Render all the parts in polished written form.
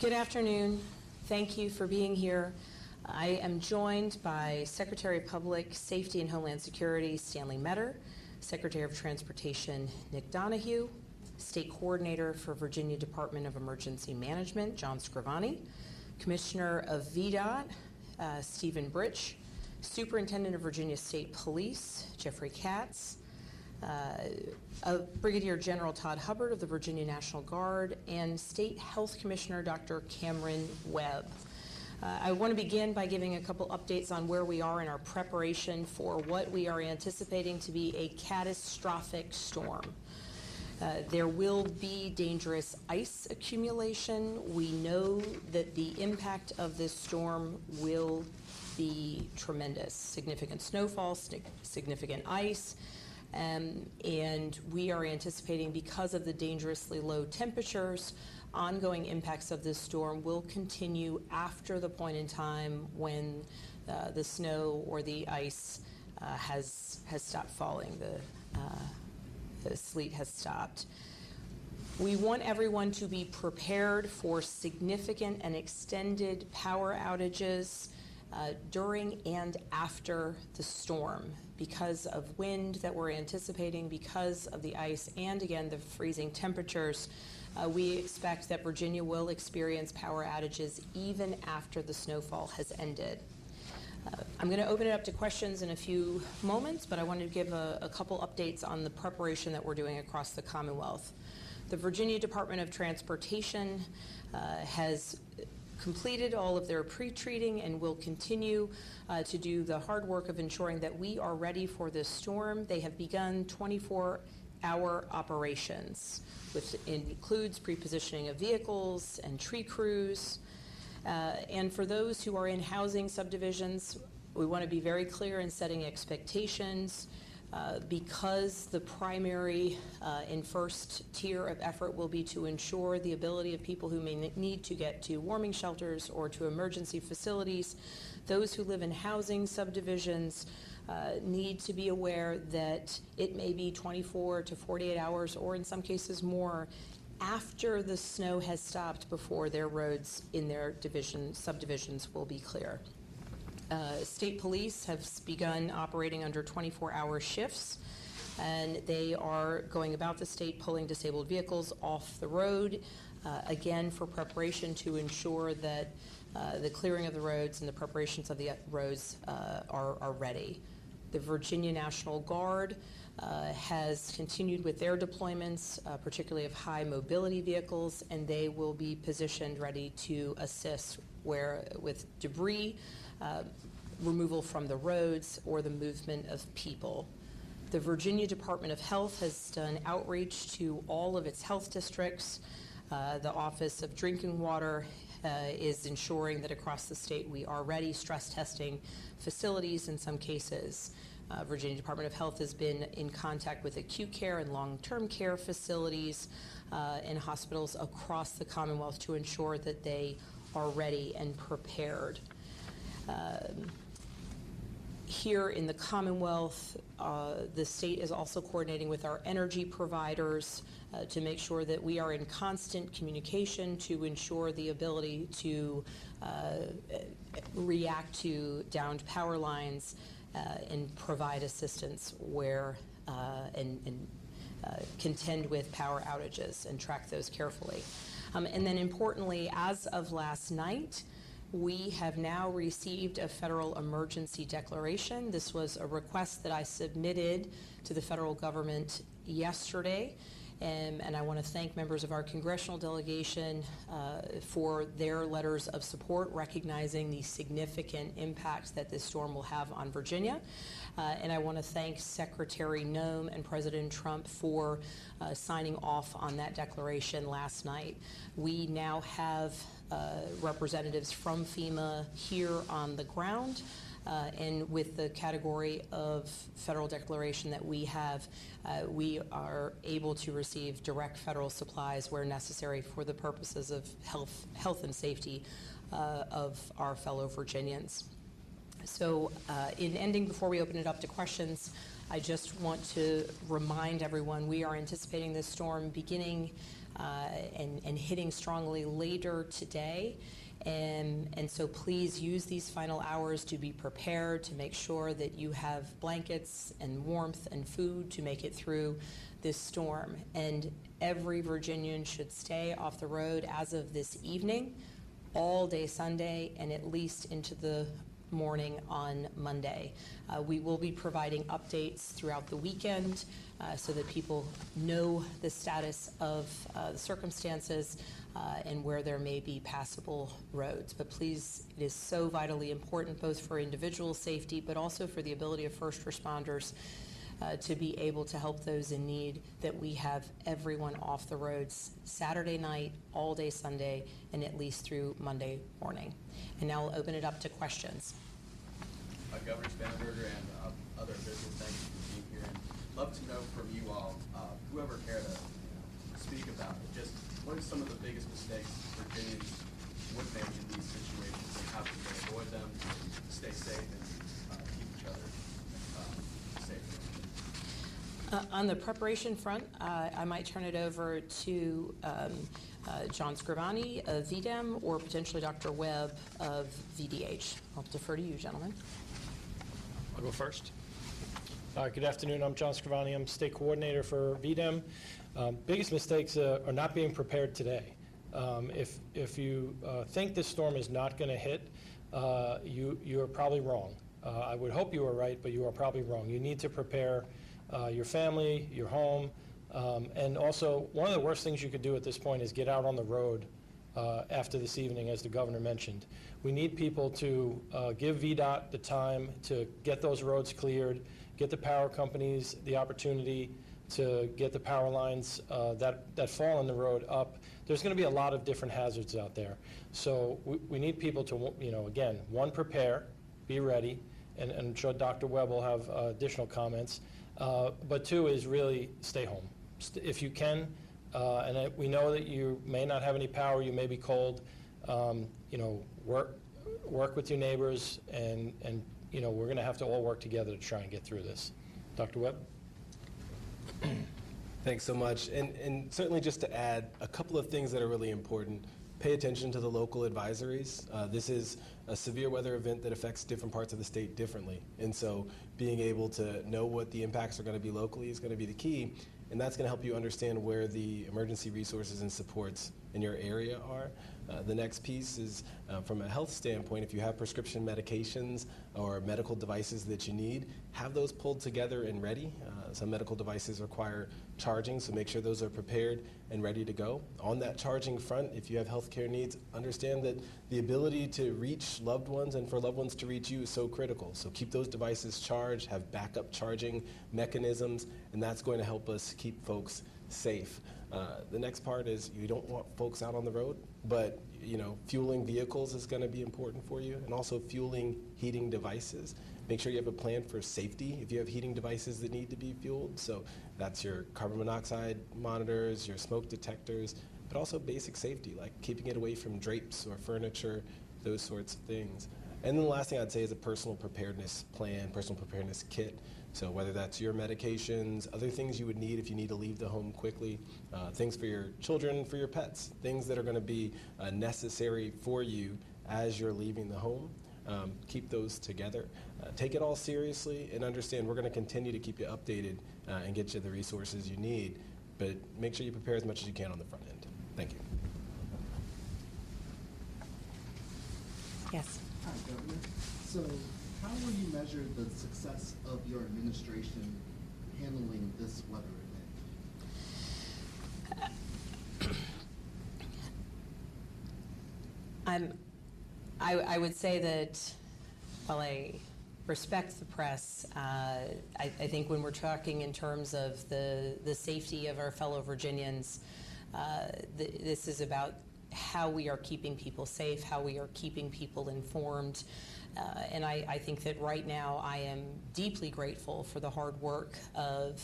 Good afternoon. Thank you for being here. I am joined by Secretary of Public Safety and Homeland Security Stanley Metter, Secretary of Transportation Nick Donahue, State Coordinator for Virginia Department of Emergency Management John Scrivani, Commissioner of VDOT Stephen Britch, Superintendent of Virginia State Police Jeffrey Katz, Brigadier General Todd Hubbard of the Virginia National Guard, and State Health Commissioner Dr. Cameron Webb. I want to begin by giving a couple updates on where we are in our preparation for what we are anticipating to be a catastrophic storm. There will be dangerous ice accumulation. We know that the impact of this storm will be tremendous. Significant snowfall, significant ice, and we are anticipating, because of the dangerously low temperatures, ongoing impacts of this storm will continue after the point in time when the snow or the ice has stopped falling. The sleet has stopped. We want everyone to be prepared for significant and extended power outages during and after the storm because of wind that we're anticipating, because of the ice, and again, the freezing temperatures. We expect that Virginia will experience power outages even after the snowfall has ended. I'm going to open it up to questions in a few moments, but I wanted to give a couple updates on the preparation that we're doing across the Commonwealth. The Virginia Department of Transportation has completed all of their pre-treating and will continue to do the hard work of ensuring that we are ready for this storm. They have begun 24-hour operations, which includes pre-positioning of vehicles and tree crews. And for those who are in housing subdivisions, we want to be very clear in setting expectations because the primary and first tier of effort will be to ensure the ability of people who may need to get to warming shelters or to emergency facilities. Those who live in housing subdivisions need to be aware that it may be 24 to 48 hours, or in some cases more, after the snow has stopped before their roads in their subdivisions will be clear. State police have begun operating under 24-hour shifts, and they are going about the state pulling disabled vehicles off the road, again for preparation to ensure that the clearing of the roads and the preparations of the roads are ready. The Virginia National Guard has continued with their deployments, particularly of high mobility vehicles, and they will be positioned ready to assist with debris removal from the roads or the movement of people. The Virginia Department of Health has done outreach to all of its health districts. The Office of Drinking Water is ensuring that across the state we are ready, stress testing facilities in some cases. Virginia Department of Health has been in contact with acute care and long-term care facilities and hospitals across the Commonwealth to ensure that they are ready and prepared. Here in the Commonwealth, the state is also coordinating with our energy providers to make sure that we are in constant communication to ensure the ability to react to downed power lines and provide assistance where and contend with power outages and track those carefully. And then importantly, as of last night, we have now received a federal emergency declaration. This was a request that I submitted to the federal government yesterday, and I want to thank members of our congressional delegation for their letters of support, recognizing the significant impacts that this storm will have on Virginia. And I want to thank Secretary Noem and President Trump for signing off on that declaration last night. We now have representatives from FEMA here on the ground, and with the category of federal declaration that we have, we are able to receive direct federal supplies where necessary for the purposes of health and safety of our fellow Virginians. So in ending, before we open it up to questions, I just want to remind everyone we are anticipating this storm beginning and hitting strongly later today. And so please use these final hours to be prepared, to make sure that you have blankets and warmth and food to make it through this storm. And every Virginian should stay off the road as of this evening, all day Sunday, and at least into the morning on Monday. We will be providing updates throughout the weekend so that people know the status of the circumstances and where there may be passable roads. But please, it is so vitally important, both for individual safety, but also for the ability of first responders to be able to help those in need, that we have everyone off the roads Saturday night, all day Sunday, and at least through Monday morning. And now I'll open it up to questions. Governor Spanberger and other officials, thank you for being here. And love to know from you all, whoever care to speak about it, just what are some of the biggest mistakes Virginians would make in these situations, and how can they avoid them, stay safe, and keep each other safe? On the preparation front, I might turn it over to John Scrivani of VDEM or potentially Dr. Webb of VDH. I'll defer to you, gentlemen. I'll go first. Good afternoon. I'm John Scrivani. I'm state coordinator for VDEM. Biggest mistakes are not being prepared today. If you think this storm is not going to hit, you are probably wrong. I would hope you are right, but you are probably wrong. You need to prepare your family, your home, and also one of the worst things you could do at this point is get out on the road after this evening, as the governor mentioned. We need people to give VDOT the time to get those roads cleared, get the power companies the opportunity to get the power lines that fall on the road up. There's going to be a lot of different hazards out there. So we need people to, again, one, prepare, be ready, and I'm sure Dr. Webb will have additional comments. But two is really stay home. If you can, and we know that you may not have any power, you may be cold, work with your neighbors, and we're going to have to all work together to try and get through this. Dr. Webb? Thanks so much. And certainly just to add a couple of things that are really important. Pay attention to the local advisories. This is a severe weather event that affects different parts of the state differently. And so being able to know what the impacts are going to be locally is going to be the key. And that's going to help you understand where the emergency resources and supports in your area are. The next piece is from a health standpoint, if you have prescription medications or medical devices that you need, have those pulled together and ready. Some medical devices require charging, so make sure those are prepared and ready to go. On that charging front, if you have healthcare needs, understand that the ability to reach loved ones and for loved ones to reach you is so critical. So keep those devices charged, have backup charging mechanisms, and that's going to help us keep folks safe. The next part is you don't want folks out on the road, but fueling vehicles is going to be important for you, and also fueling heating devices. Make sure you have a plan for safety if you have heating devices that need to be fueled. So that's your carbon monoxide monitors, your smoke detectors, but also basic safety, like keeping it away from drapes or furniture, those sorts of things. And then the last thing I'd say is a personal preparedness plan, personal preparedness kit. So whether that's your medications, other things you would need if you need to leave the home quickly, things for your children, for your pets, things that are going to be necessary for you as you're leaving the home. Keep those together. Take it all seriously and understand we're going to continue to keep you updated and get you the resources you need, but make sure you prepare as much as you can on the front end. Thank you. Yes. Hi, Governor. So how will you measure the success of your administration handling this weather event? I would say that while I respect the press, I think when we're talking in terms of the safety of our fellow Virginians, this is about how we are keeping people safe, how we are keeping people informed, And I think that right now I am deeply grateful for the hard work of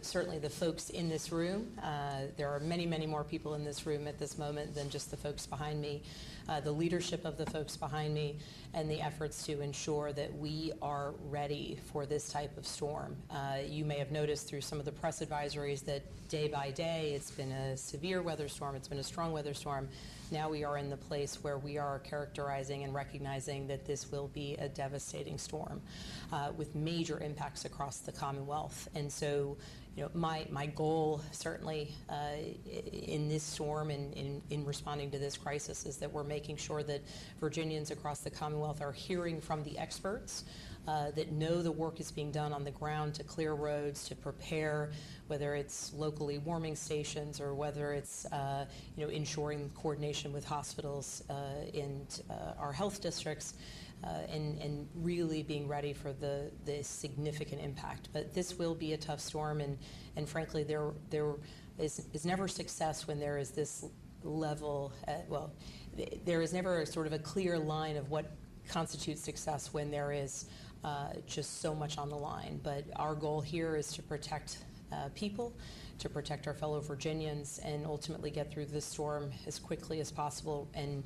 certainly the folks in this room. There are many, many more people in this room at this moment than just the folks behind me. The leadership of the folks behind me and the efforts to ensure that we are ready for this type of storm. You may have noticed through some of the press advisories that day by day it's been a severe weather storm, it's been a strong weather storm. Now we are in the place where we are characterizing and recognizing that this will be a devastating storm with major impacts across the Commonwealth. And so, my goal certainly in this storm and in responding to this crisis is that we're making sure that Virginians across the Commonwealth are hearing from the experts that know the work is being done on the ground to clear roads, to prepare, whether it's locally warming stations or whether it's ensuring coordination with hospitals and our health districts, and really being ready for the significant impact. But this will be a tough storm, and frankly, there is never success when there is this level. There is never a sort of a clear line of what constitutes success when there is just so much on the line. But our goal here is to protect people, to protect our fellow Virginians, and ultimately get through this storm as quickly as possible and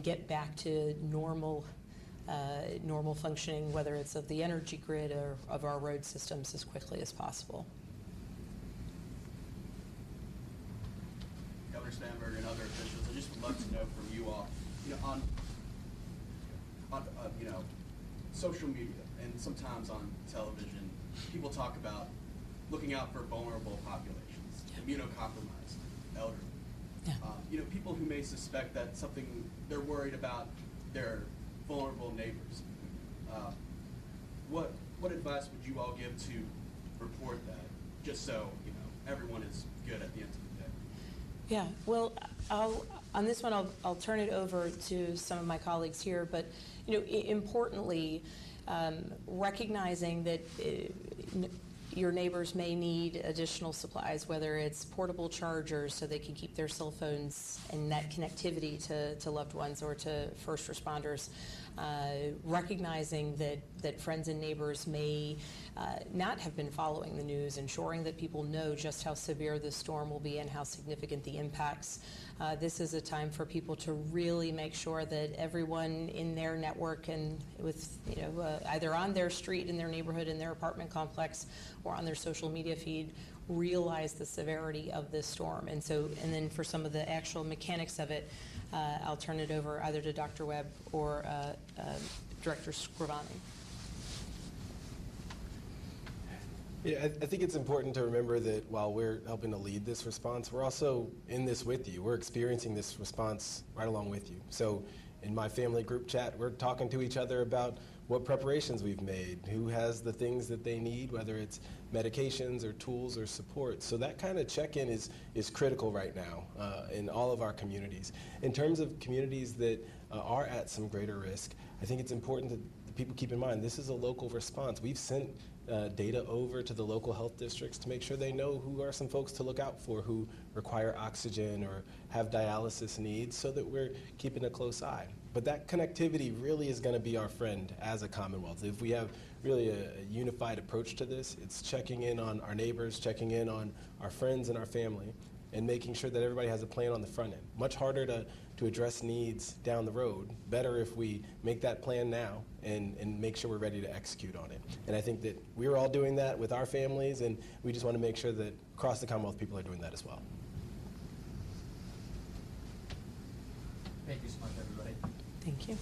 get back to normal functioning, whether it's of the energy grid or of our road systems, as quickly as possible. Governor Spanberger and other officials, I just would love to know from you all, on social media and sometimes on television, people talk about looking out for vulnerable populations, immunocompromised, elderly. Yeah. People who may suspect that something they're worried about their vulnerable neighbors. What advice would you all give to report that, just so everyone is good at the end of the day? Yeah. Well, on this one, I'll turn it over to some of my colleagues here. But importantly, recognizing that your neighbors may need additional supplies, whether it's portable chargers so they can keep their cell phones and that connectivity to loved ones or to first responders. Recognizing that friends and neighbors may not have been following the news, ensuring that people know just how severe this storm will be and how significant the impacts. This is a time for people to really make sure that everyone in their network and with either on their street, in their neighborhood, in their apartment complex, or on their social media feed realize the severity of this storm. And then for some of the actual mechanics of it, I'll turn it over either to Dr. Webb or Director Scrivani. Yeah, I think it's important to remember that while we're helping to lead this response, we're also in this with you. We're experiencing this response right along with you. So in my family group chat, we're talking to each other about what preparations we've made, who has the things that they need, whether it's medications or tools or support. So that kind of check-in is critical right now in all of our communities. In terms of communities that are at some greater risk, I think it's important that people keep in mind this is a local response. We've sent data over to the local health districts to make sure they know who are some folks to look out for who require oxygen or have dialysis needs, so that we're keeping a close eye. But that connectivity really is going to be our friend as a Commonwealth. If we have really a unified approach to this, it's checking in on our neighbors, checking in on our friends and our family, and making sure that everybody has a plan on the front end. Much harder to address needs down the road. Better if we make that plan now and make sure we're ready to execute on it. And I think that we're all doing that with our families, and we just want to make sure that across the Commonwealth people are doing that as well. Thank you so much, everybody. Thank you.